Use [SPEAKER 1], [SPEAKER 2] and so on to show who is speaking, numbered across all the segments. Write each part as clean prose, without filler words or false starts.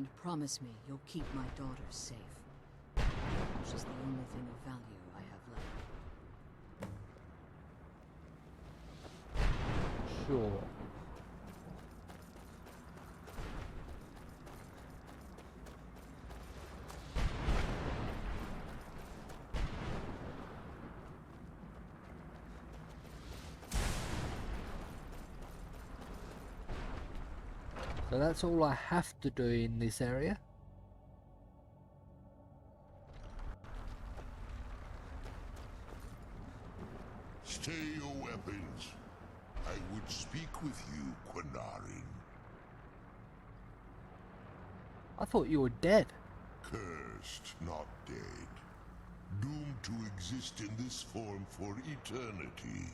[SPEAKER 1] And promise me you'll keep my daughter safe. She's the only thing of value I have left.
[SPEAKER 2] Sure. So that's all I have to do in this area.
[SPEAKER 3] Stay your weapons. I would speak with you, Quinarin.
[SPEAKER 2] I thought you were dead.
[SPEAKER 3] Cursed, not dead. Doomed to exist in this form for eternity.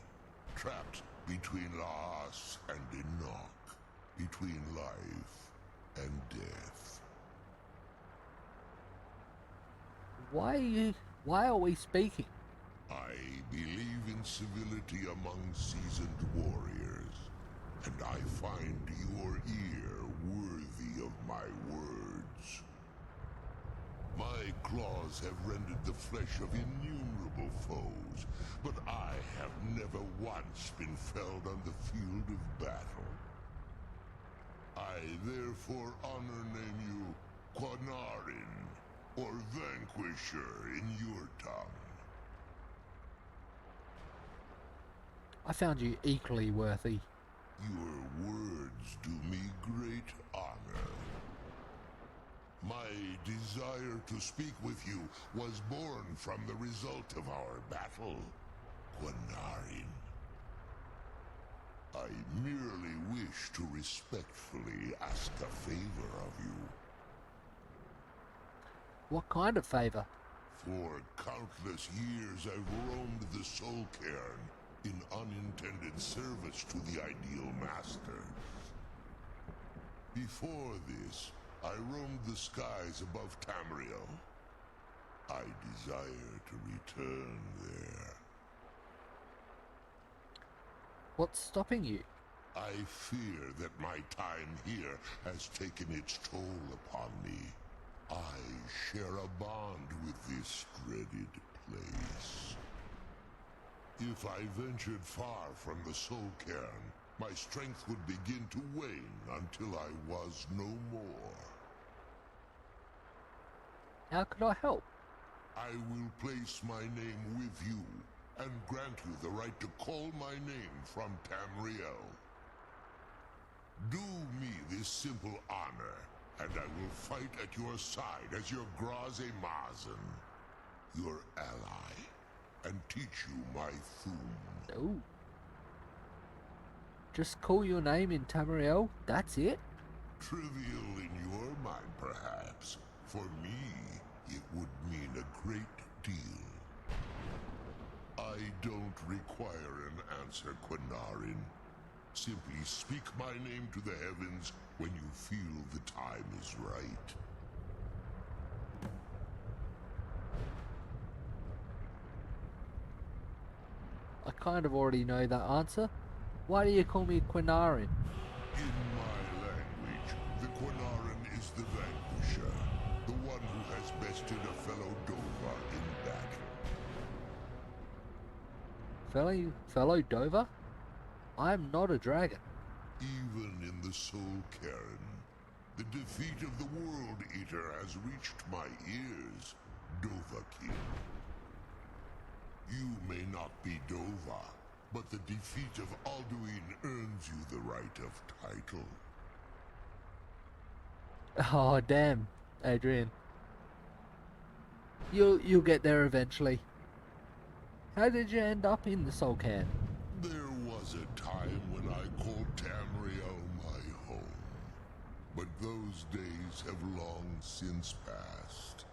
[SPEAKER 3] Trapped between Laas and Enoch. Between life and death.
[SPEAKER 2] Why are we speaking?
[SPEAKER 3] I believe in civility among seasoned warriors, and I find your ear worthy of my words. My claws have rended the flesh of innumerable foes, but I have never once been felled on the field of battle. I therefore name you Quinarin, or Vanquisher in your tongue.
[SPEAKER 2] I found you equally worthy.
[SPEAKER 3] Your words do me great honor. My desire to speak with you was born from the result of our battle, Quinarin. I merely wish to respectfully ask a favor of you.
[SPEAKER 2] What kind of favor?
[SPEAKER 3] For countless years I've roamed the Soul Cairn in unintended service to the ideal master. Before this, I roamed the skies above Tamriel. I desire to return there.
[SPEAKER 2] What's stopping you?
[SPEAKER 3] I fear that my time here has taken its toll upon me. I share a bond with this dreaded place. If I ventured far from the Soul Cairn, my strength would begin to wane until I was no more.
[SPEAKER 2] How could I help?
[SPEAKER 3] I will place my name with you, and grant you the right to call my name from Tamriel. Do me this simple honor, and I will fight at your side as your Graze Mazen, your ally, and teach you my Thum.
[SPEAKER 2] No. Just call your name in Tamriel, that's it?
[SPEAKER 3] Trivial in your mind, perhaps. For me, it would mean a great deal. I don't require an answer, Quinarin. Simply speak my name to the heavens when you feel the time is right.
[SPEAKER 2] I kind of already know that answer. Why do you call me Quinarin?
[SPEAKER 3] In my language, the Quinarin is the vanquisher, the one who has bested a fellow Dova in battle.
[SPEAKER 2] Fellow Dover? I'm not a dragon.
[SPEAKER 3] Even in the Soul Cairn, the defeat of the World Eater has reached my ears, Dovahkiin. You may not be Dova, but the defeat of Alduin earns you the right of title.
[SPEAKER 2] Oh damn, Adrian. You'll get there eventually. How did you end up in the Soul Cairn?
[SPEAKER 3] There was a time when I called Tamriel my home, but those days have long since passed.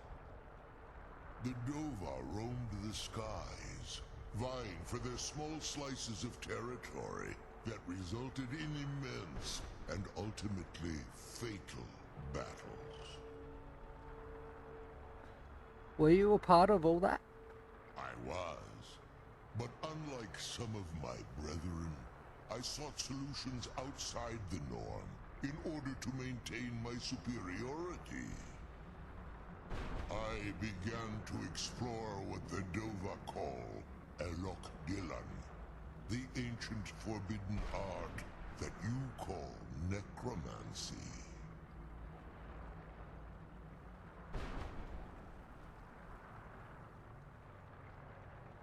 [SPEAKER 3] The Dova roamed the skies, vying for their small slices of territory that resulted in immense and ultimately fatal battles.
[SPEAKER 2] Were you a part of all that?
[SPEAKER 3] I was, but unlike some of my brethren, I sought solutions outside the norm in order to maintain my superiority. I began to explore what the Dova call Elok Dylan, the ancient forbidden art that you call necromancy.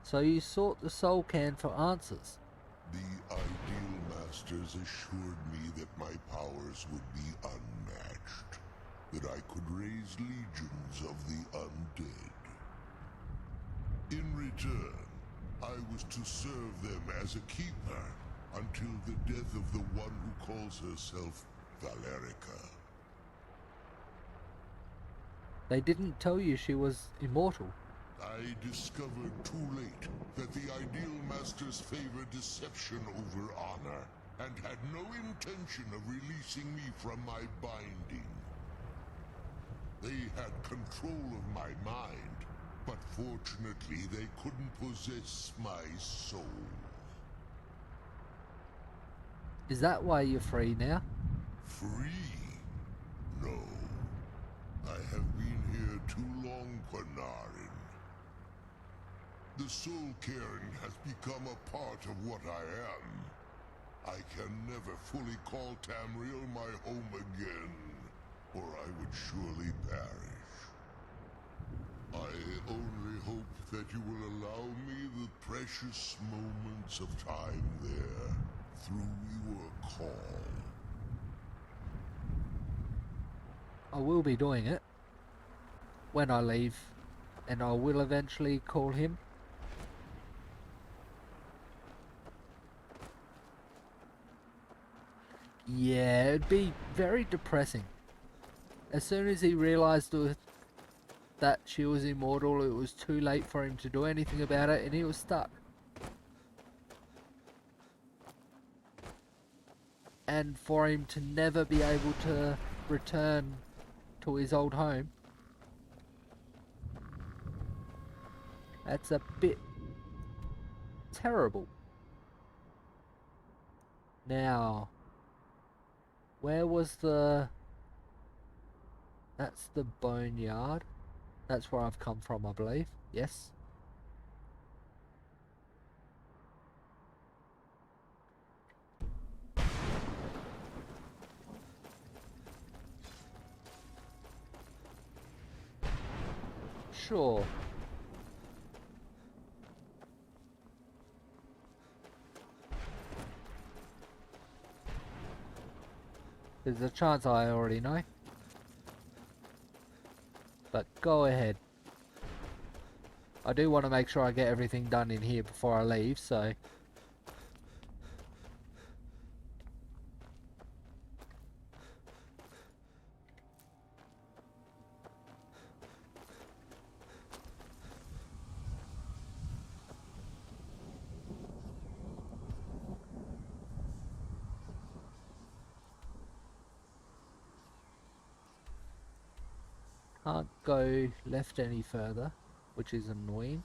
[SPEAKER 2] So you sought the Soul Can for answers.
[SPEAKER 3] The Ideal Masters assured me that my powers would be unmatched, that I could raise legions of the undead. In return, I was to serve them as a keeper until the death of the one who calls herself Valerica.
[SPEAKER 2] They didn't tell you she was immortal.
[SPEAKER 3] I discovered too late that the Ideal Masters favor deception over honor, and had no intention of releasing me from my binding. They had control of my mind, but fortunately they couldn't possess my soul.
[SPEAKER 2] Is that why you're free now?
[SPEAKER 3] Free? No. I have been here too long, Panarin. The soul cairn has become a part of what I am. I can never fully call Tamriel my home again, or I would surely perish. I only hope that you will allow me the precious moments of time there, through your call.
[SPEAKER 2] I will be doing it when I leave, and I will eventually call him. Yeah, it'd be very depressing. As soon as he realised that she was immortal, it was too late for him to do anything about it, and he was stuck. And for him to never be able to return to his old home, that's a bit terrible. Now, where was the... That's the boneyard. That's where I've come from, I believe. Yes. Sure. There's a chance I already know. But go ahead. I do want to make sure I get everything done in here before I leave, so... Can't go left any further, which is annoying.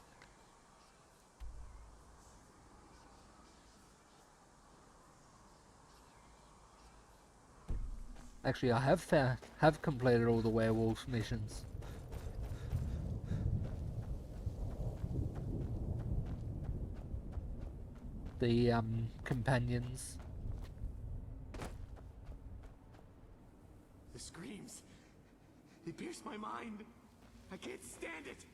[SPEAKER 2] Actually, I have completed all the werewolf missions. The companions.
[SPEAKER 4] The screams. They pierce my mind. I can't stand it.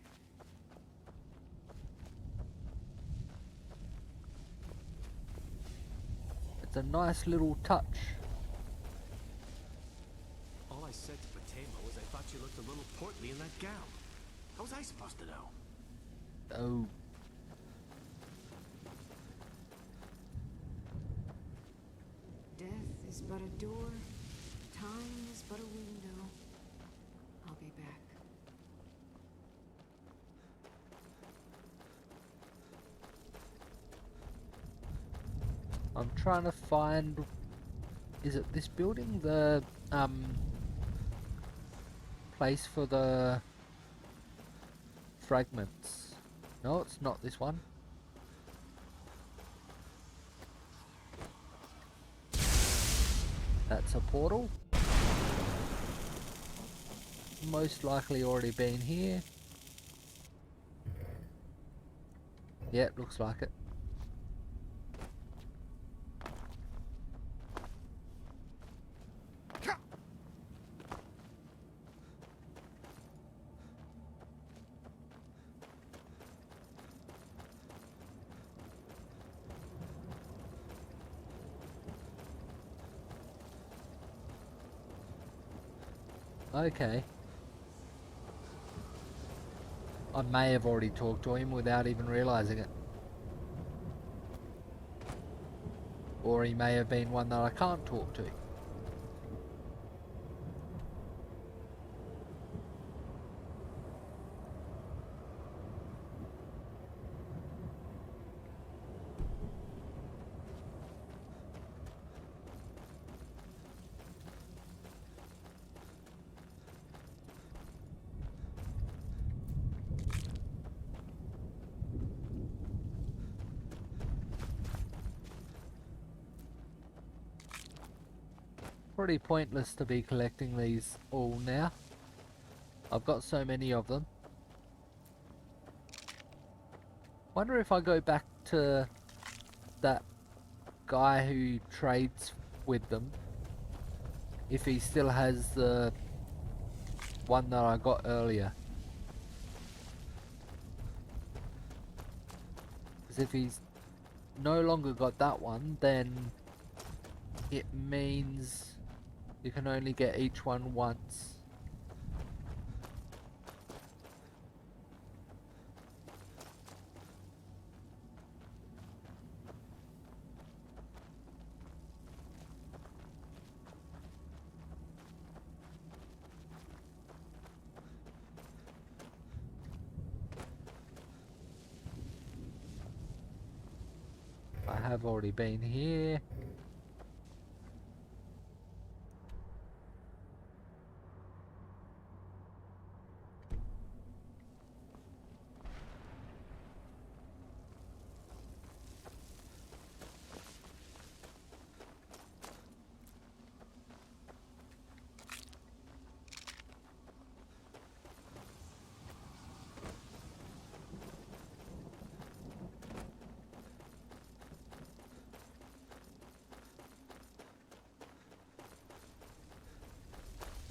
[SPEAKER 2] It's a nice little touch.
[SPEAKER 4] All I said to Patema was I thought you looked a little portly in that gown. How was I supposed to know?
[SPEAKER 2] Oh.
[SPEAKER 1] Death is but a door. Time is but a window. I'll be back.
[SPEAKER 2] I'm trying to find... Is it this building? The place for the fragments. No, it's not this one. That's a portal. Most likely already been here. Yeah, looks like it. Okay. I may have already talked to him without even realizing it. Or he may have been one that I can't talk to. Pretty pointless to be collecting these all now. I've got so many of them. Wonder if I go back to that guy who trades with them, if he still has the one that I got earlier. Because if he's no longer got that one, then it means you can only get each one once. I have already been here.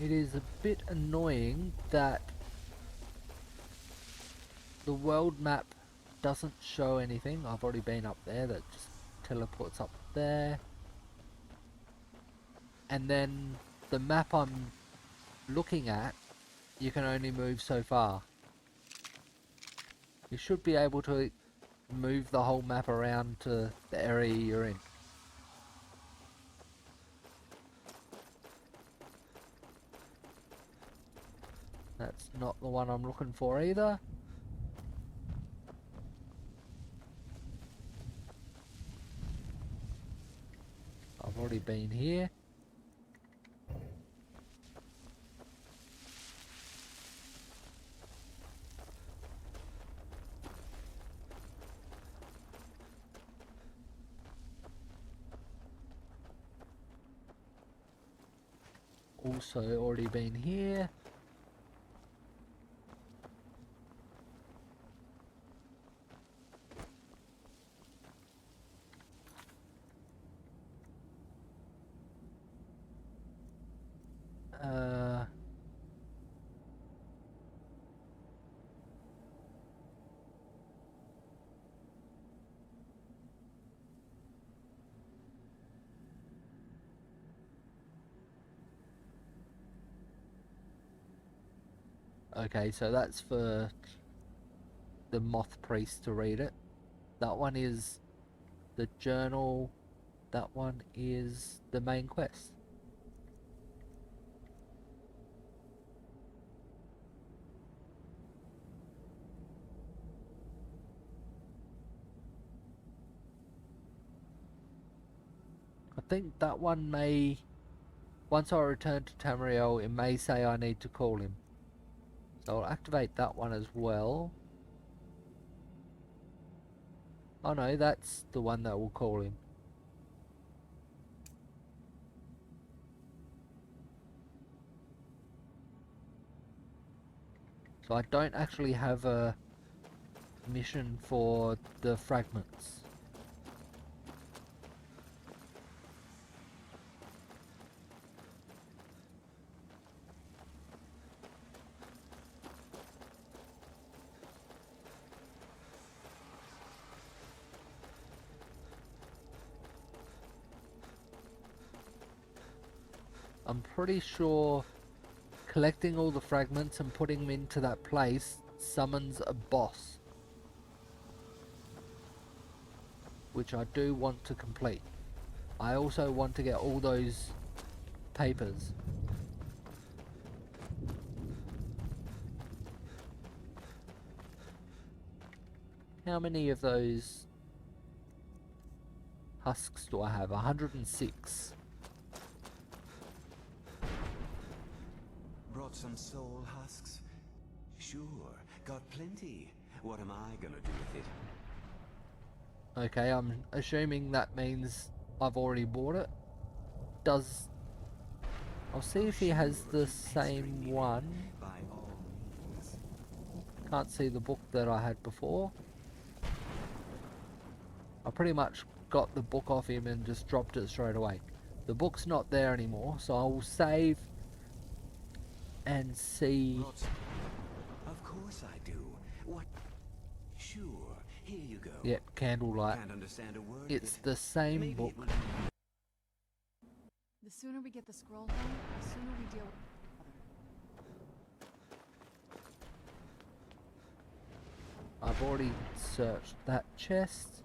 [SPEAKER 2] It is a bit annoying that the world map doesn't show anything. I've already been up there. That just teleports up there. And then the map I'm looking at, you can only move so far. You should be able to move the whole map around to the area you're in. That's not the one I'm looking for either. I've already been here. Also already been here. Okay, so that's for the moth priest to read it. That one is the journal. That one is the main quest. I think that one may, once I return to Tamriel, it may say I need to call him. So I'll activate that one as well. Oh no, that's the one that will call him. So I don't actually have a mission for the fragments. I'm pretty sure collecting all the fragments and putting them into that place summons a boss, which I do want to complete. I also want to get all those papers. How many of those husks do I have? 106.
[SPEAKER 5] Brought some soul husks? Sure, got plenty. What am I gonna do with it?
[SPEAKER 2] Okay, I'm assuming that means I've already bought it. I'll see if he has the same one.
[SPEAKER 5] By all means.
[SPEAKER 2] Can't see the book that I had before. I pretty much got the book off him and just dropped it straight away. The book's not there anymore, so I will save and see.
[SPEAKER 5] Of course I do. What? Sure, here you go.
[SPEAKER 2] Yep, candlelight.
[SPEAKER 5] Can't understand a word.
[SPEAKER 2] It's the same
[SPEAKER 5] Maybe
[SPEAKER 2] book.
[SPEAKER 5] it will-
[SPEAKER 1] The sooner we get the scroll home, the sooner we deal with
[SPEAKER 2] I've already searched that chest.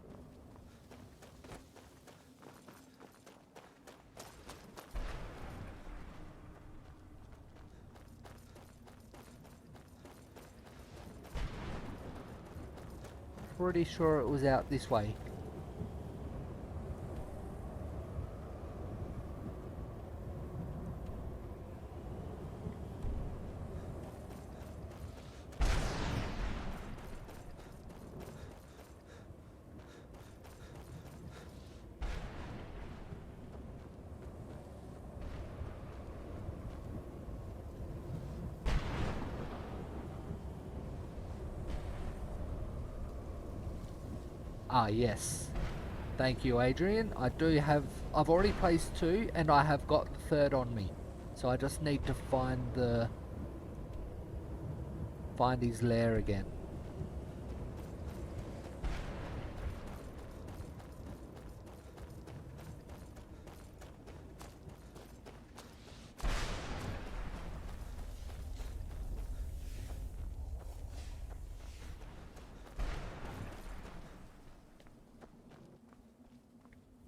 [SPEAKER 2] Pretty sure it was out this way. Ah, yes. Thank you, Adrian. I've already placed 2 and I have got the 3rd on me. So I just need to find his lair again.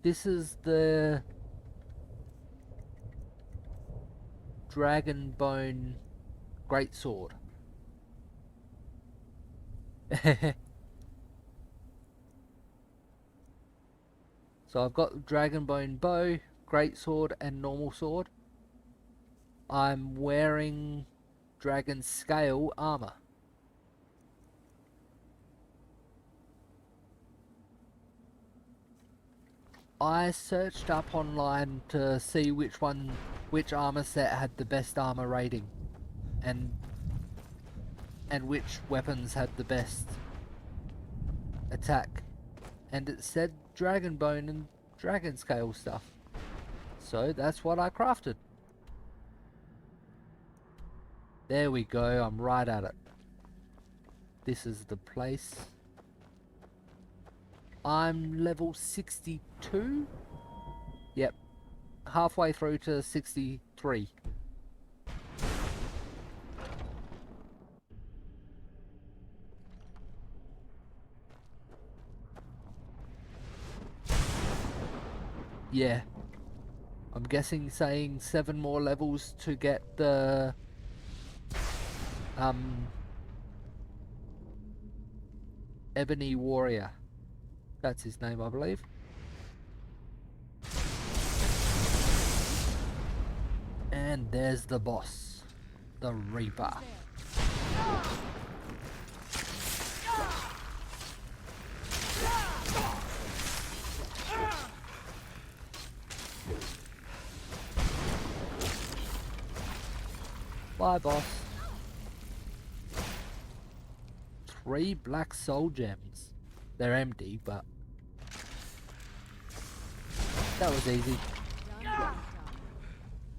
[SPEAKER 2] This is the Dragonbone Greatsword. So I've got Dragonbone Bow, Greatsword and normal sword. I'm wearing Dragon Scale armor. I searched up online to see which armor set had the best armor rating, and which weapons had the best attack, and it said Dragonbone and Dragon Scale stuff. So that's what I crafted. There we go, I'm right at it. This is the place. I'm level 62? Yep. Halfway through to 63. Yeah. I'm guessing saying 7 more levels to get the Ebony Warrior. That's his name, I believe. And there's the boss, the Reaper. Bye, boss. 3 black soul gems. They're empty, but that was easy.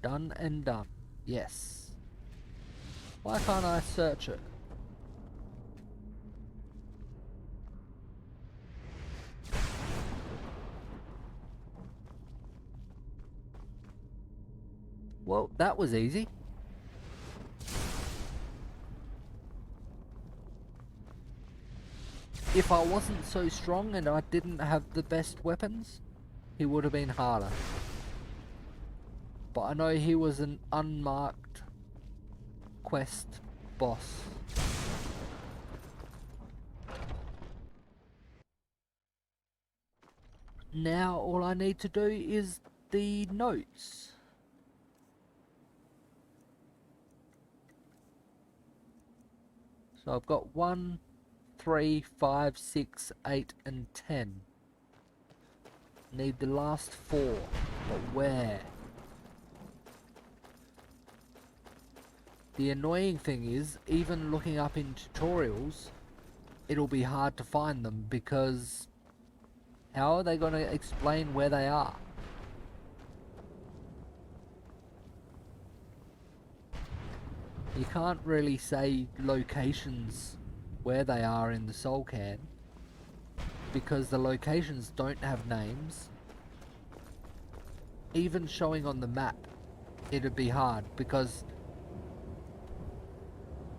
[SPEAKER 2] Done and done. Yes. Why can't I search it? Well, that was easy. If I wasn't so strong and I didn't have the best weapons, he would have been harder. But I know he was an unmarked quest boss. Now all I need to do is the notes. So I've got 1, 3, 5, 6, 8 and 10. Need the last 4, but where? The annoying thing is, even looking up in tutorials, it'll be hard to find them because how are they going to explain where they are? You can't really say locations where they are in the Soul Can because the locations don't have names. Even showing on the map, it'd be hard because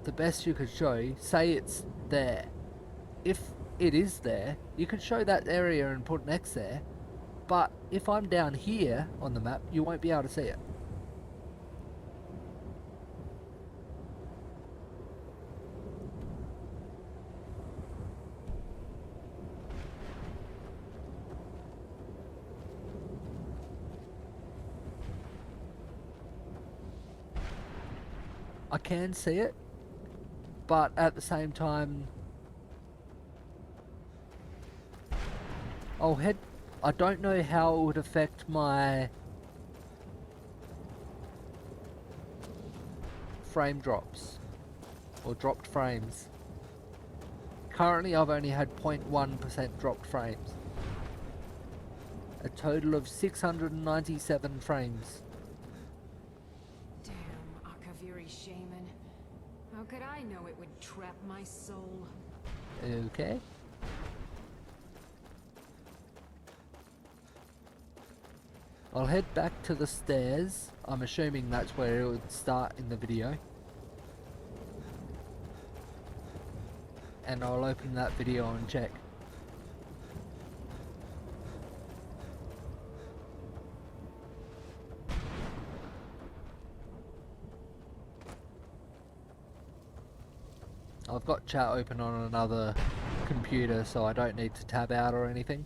[SPEAKER 2] the best you could show, say it's there. If it is there, you can show that area and put next there, but if I'm down here on the map, you won't be able to see it. I can see it, but at the same time, I don't know how it would affect my frame drops or dropped frames. Currently I've only had 0.1% dropped frames. A total of 697 frames.
[SPEAKER 1] Damn, Akaviri shaman. How could I know it would trap my soul?
[SPEAKER 2] Okay. I'll head back to the stairs. I'm assuming that's where it would start in the video. And I'll open that video and check. I've got chat open on another computer, so I don't need to tab out or anything.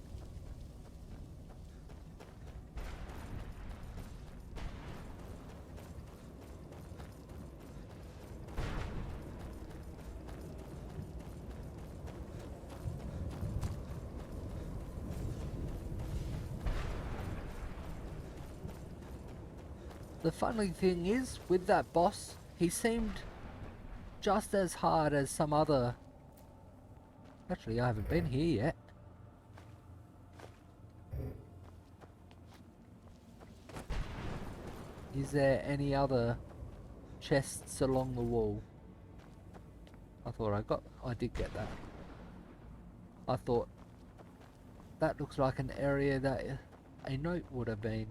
[SPEAKER 2] The funny thing is, with that boss, he seemed just as hard as some other... Actually, I haven't been here yet. Is there any other chests along the wall? I did get that. I thought, that looks like an area that a note would have been.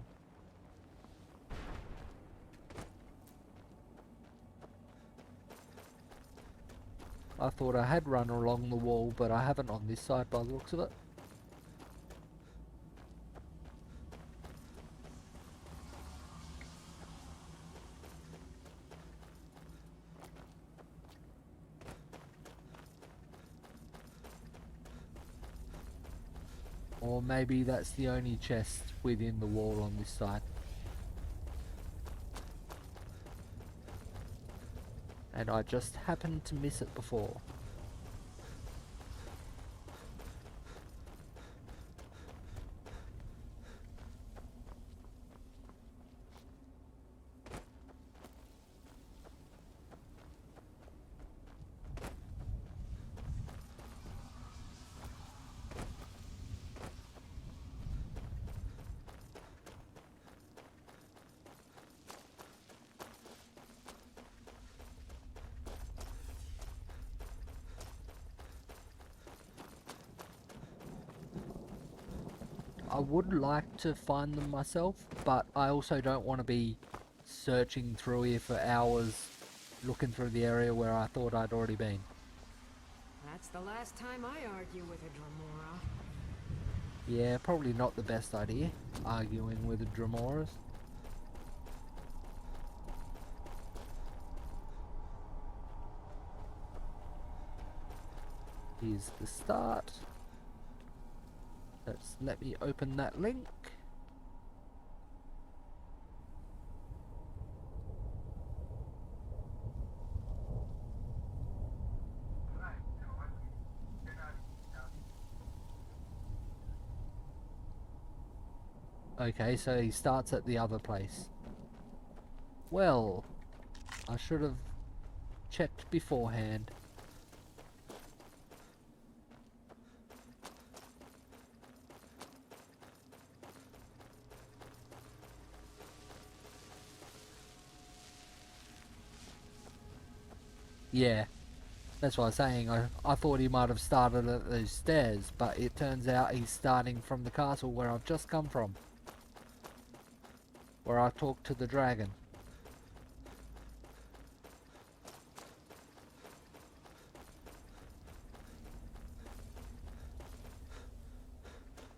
[SPEAKER 2] I thought I had run along the wall, but I haven't on this side by the looks of it. Or maybe that's the only chest within the wall on this side. And I just happened to miss it before. I would like to find them myself, but I also don't want to be searching through here for hours looking through the area where I thought I'd already been.
[SPEAKER 1] That's the last time I argue with a Dremora.
[SPEAKER 2] Yeah, probably not the best idea, arguing with the Dremoras. Here's the start. Let me open that link. Okay, so he starts at the other place. Well, I should have checked beforehand. Yeah, that's what I was saying. I thought he might have started at those stairs, but it turns out he's starting from the castle where I've just come from. Where I talked to the dragon.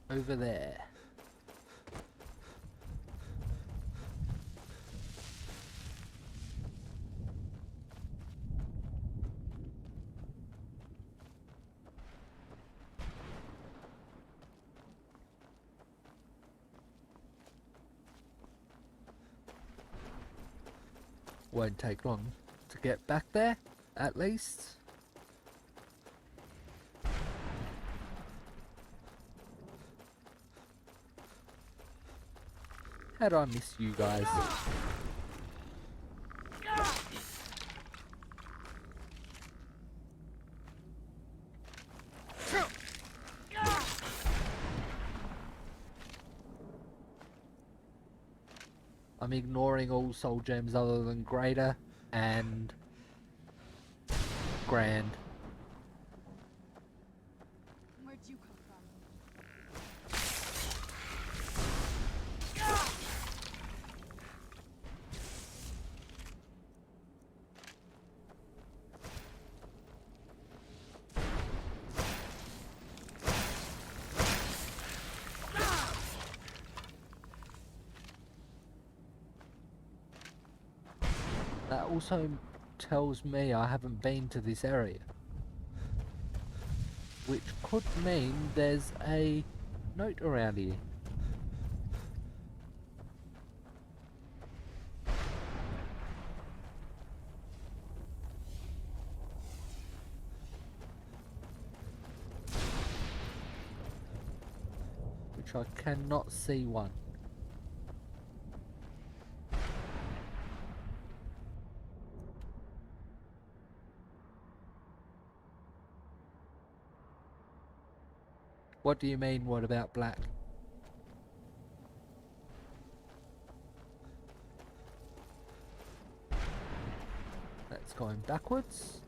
[SPEAKER 2] Over there. Won't take long to get back there, at least. How'd I miss you guys? I'm ignoring all soul gems other than Greater and Grand.
[SPEAKER 6] Where'd you come from?
[SPEAKER 2] That also tells me I haven't been to this area. Which could mean there's a note around here. Which I cannot see one. What do you mean, what about black? That's going backwards.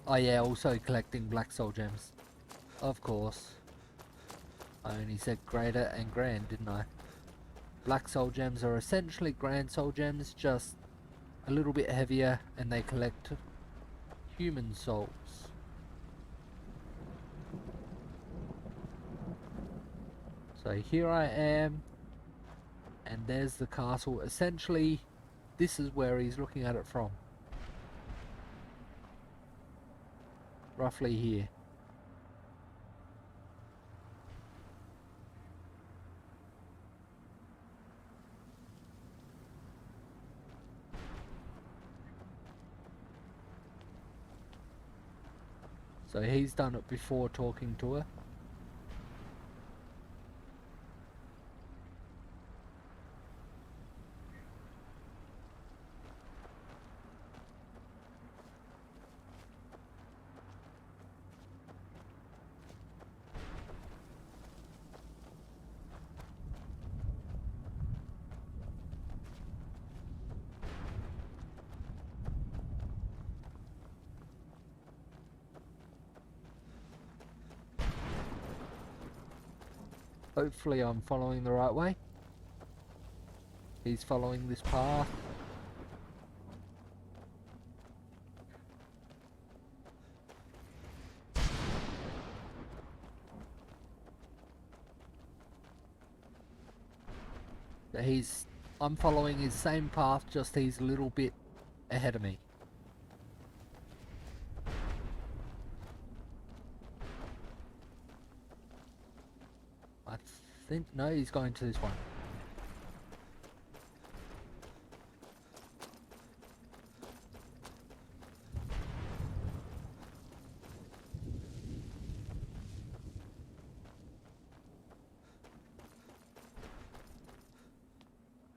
[SPEAKER 2] Oh yeah, also collecting black soul gems. Of course. I only said greater and grand, didn't I? Black soul gems are essentially grand soul gems, just a little bit heavier, and they collect human souls. So here I am, and there's the castle. Essentially, this is where he's looking at it from. Roughly here. So he's done it before talking to her. Hopefully I'm following the right way. He's following this path. I'm following his same path, just he's a little bit ahead of me. I think, no, he's going to this one.